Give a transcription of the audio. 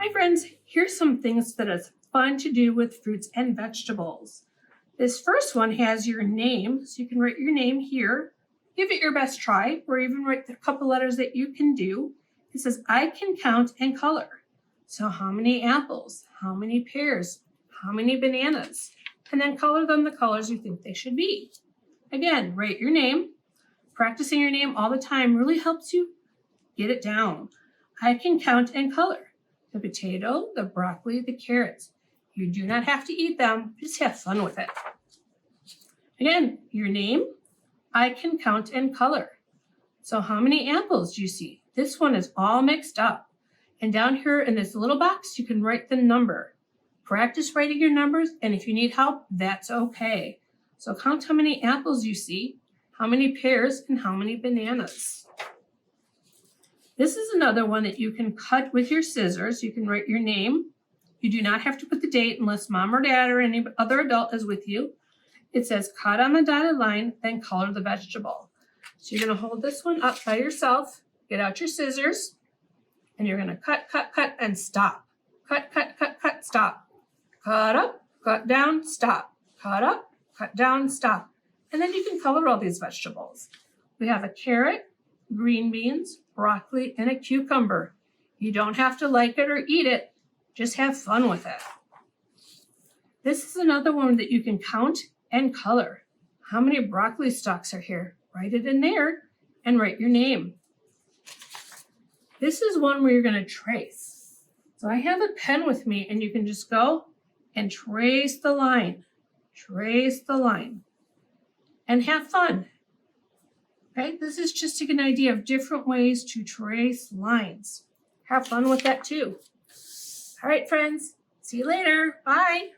Hi friends, here's some things that is fun to do with fruits and vegetables. This first one has your name, so you can write your name here. Give it your best try, or even write the couple letters that you can do. It says, I can count and color. So how many apples, how many pears, how many bananas, and then color them the colors you think they should be. Again, write your name. Practicing your name all the time really helps you get it down. I can count and color. The potato, the broccoli, the carrots. You do not have to eat them, just have fun with it. Again, your name, I can count and color. So how many apples do you see? This one is all mixed up. And down here in this little box, you can write the number. Practice writing your numbers, and if you need help, that's okay. So count how many apples you see, how many pears, and how many bananas. This is another one that you can cut with your scissors. You can write your name. You do not have to put the date unless mom or dad or any other adult is with you. It says cut on the dotted line, then color the vegetable. So you're going to hold this one up by yourself, get out your scissors, and you're going to cut, and stop. Cut, stop. Cut up, cut down, stop. Cut up, cut down, stop. And then you can color all these vegetables. We have a carrot, green beans, broccoli, and a cucumber. You don't have to like it or eat it, just have fun with it. This is another one that you can count and color. How many broccoli stalks are here? Write it in there and write your name. This is one where you're going to trace. So I have a pen with me, and you can just go and trace the line, and have fun. Okay, this is just to get an idea of different ways to trace lines. Have fun with that too. All right, friends, see you later. Bye.